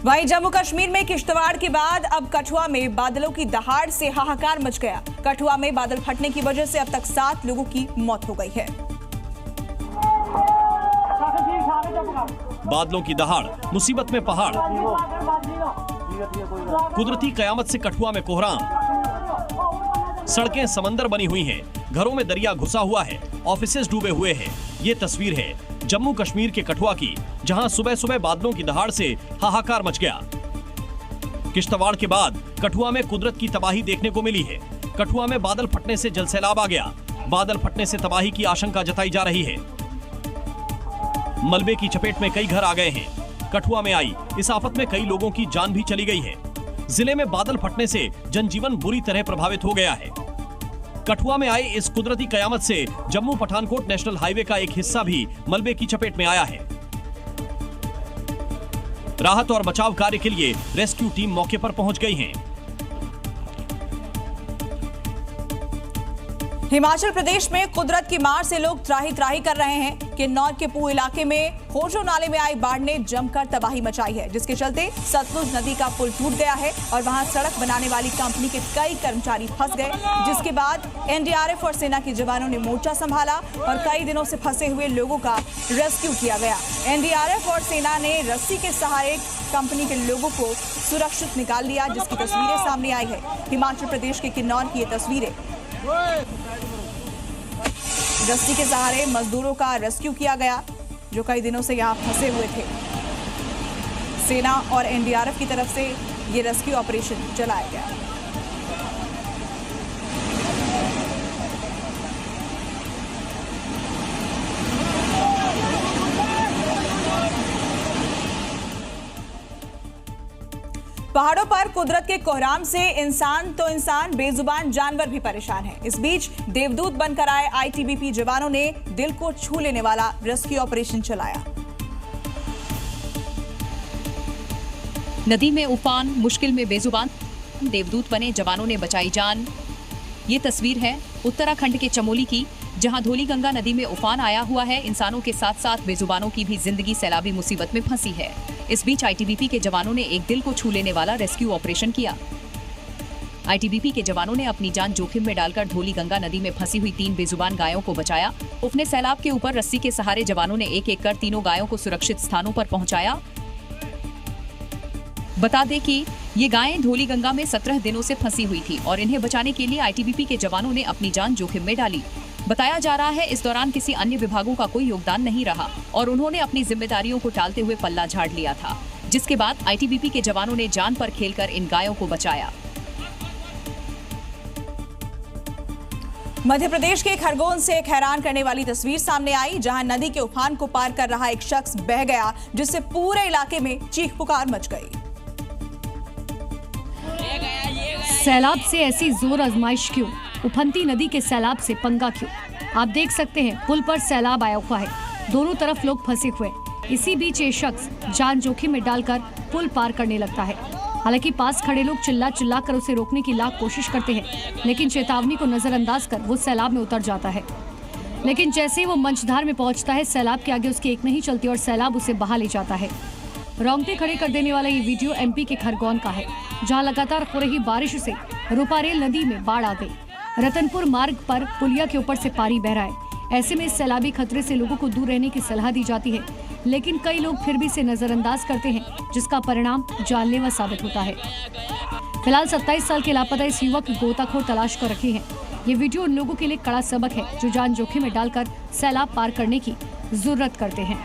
वहीं जम्मू कश्मीर में किश्तवाड़ के बाद अब कठुआ में बादलों की दहाड़ से हाहाकार मच गया। कठुआ में बादल फटने की वजह से अब तक 7 लोगों की मौत हो गई है। बादलों की दहाड़, मुसीबत में पहाड़, कुदरती कयामत से कठुआ में कोहराम। सड़कें समंदर बनी हुई हैं, घरों में दरिया घुसा हुआ है, ऑफिसेज डूबे हुए हैं। ये तस्वीर है जम्मू कश्मीर के कठुआ की, जहां सुबह सुबह बादलों की दहाड़ से हाहाकार मच गया। किश्तवाड़ के बाद कठुआ में कुदरत की तबाही देखने को मिली है। कठुआ में बादल फटने से जल सैलाब आ गया। बादल फटने से तबाही की आशंका जताई जा रही है। मलबे की चपेट में कई घर आ गए हैं। कठुआ में आई इस आफत में कई लोगों की जान भी चली गई है। जिले में बादल फटने से जनजीवन बुरी तरह प्रभावित हो गया है। कठुआ में आए इस कुदरती कयामत से जम्मू पठानकोट नेशनल हाईवे का एक हिस्सा भी मलबे की चपेट में आया है। राहत और बचाव कार्य के लिए रेस्क्यू टीम मौके पर पहुंच गई है। हिमाचल प्रदेश में कुदरत की मार से लोग त्राही त्राही कर रहे हैं। किन्नौर के पू इलाके में खोजो नाले में आई बाढ़ ने जमकर तबाही मचाई है, जिसके चलते सतलुज नदी का पुल टूट गया है और वहां सड़क बनाने वाली कंपनी के कई कर्मचारी फंस गए। जिसके बाद एनडीआरएफ और सेना के जवानों ने मोर्चा संभाला और कई दिनों से फंसे हुए लोगों का रेस्क्यू किया गया। एनडीआरएफ और सेना ने रस्सी के सहारे कंपनी के लोगों को सुरक्षित निकाल लिया, जिसकी तस्वीरें सामने आई है। हिमाचल प्रदेश के किन्नौर की ये तस्वीरें। रस्सी के सहारे मजदूरों का रेस्क्यू किया गया जो कई दिनों से यहां फंसे हुए थे। सेना और एनडीआरएफ की तरफ से ये रेस्क्यू ऑपरेशन चलाया गया। पहाड़ों पर कुदरत के कोहराम से इंसान तो इंसान, बेजुबान जानवर भी परेशान हैं। इस बीच देवदूत बनकर आए आईटीबीपी जवानों ने दिल को छू लेने वाला रेस्क्यू ऑपरेशन चलाया। नदी में उफान, मुश्किल में बेजुबान, देवदूत बने जवानों ने बचाई जान। ये तस्वीर है उत्तराखंड के चमोली की, जहां धौलीगंगा नदी में उफान आया हुआ है। इंसानों के साथ साथ बेजुबानों की भी जिंदगी सैलाबी मुसीबत में फंसी है। इस बीच आईटीबीपी के जवानों ने एक दिल को छू लेने वाला रेस्क्यू ऑपरेशन किया। आईटीबीपी के जवानों ने अपनी जान जोखिम में डालकर धौलीगंगा नदी में फंसी हुई 3 बेजुबान गायों को बचाया। उफने सैलाब के ऊपर रस्सी के सहारे जवानों ने एक एक कर तीनों गायों को सुरक्षित स्थानों पर पहुंचाया। बता दें कि ये गायें धौलीगंगा में 17 दिनों से फंसी हुई थी और इन्हें बचाने के लिए आईटीबीपी के जवानों ने अपनी जान जोखिम में डाली। बताया जा रहा है इस दौरान किसी अन्य विभागों का कोई योगदान नहीं रहा और उन्होंने अपनी जिम्मेदारियों को टालते हुए पल्ला झाड़ लिया था, जिसके बाद आईटीबीपी के जवानों ने जान पर खेलकर इन गायों को बचाया। मध्य प्रदेश के खरगोन से एक हैरान करने वाली तस्वीर सामने आई, जहां नदी के उफान को पार कर रहा एक शख्स बह गया, जिससे पूरे इलाके में चीख पुकार मच गई। सैलाब से ऐसी जोर आजमाइश क्यों? उफनती नदी के सैलाब से पंगा क्यों? आप देख सकते हैं पुल पर सैलाब आया हुआ है, दोनों तरफ लोग फंसे हुए। इसी बीच ये शख्स जान जोखिम में डालकर पुल पार करने लगता है। हालांकि पास खड़े लोग चिल्ला चिल्ला कर उसे रोकने की लाख कोशिश करते हैं, लेकिन चेतावनी को नजरअंदाज कर वो सैलाब में उतर जाता है। लेकिन जैसे ही वो मंचधार में पहुंचता है, सैलाब के आगे उसकी एक नहीं चलती और सैलाब उसे बहा ले जाता है। रोंगटे खड़े कर देने वाला ये वीडियो एमपी के खरगोन का है, जहां लगातार हो रही बारिश से रूपारेल नदी में बाढ़ आ गई। रतनपुर मार्ग पर पुलिया के ऊपर से पानी बह रहा है। ऐसे में इस सैलाबी खतरे से लोगों को दूर रहने की सलाह दी जाती है, लेकिन कई लोग फिर भी इसे नजरअंदाज करते हैं, जिसका परिणाम जानलेवा साबित होता है। फिलहाल 27 साल के लापता इस युवक की गोताखोर तलाश कर रखे हैं। ये वीडियो उन लोगों के लिए कड़ा सबक है जो जान जोखिम में डालकर सैलाब पार करने की जरूरत करते हैं।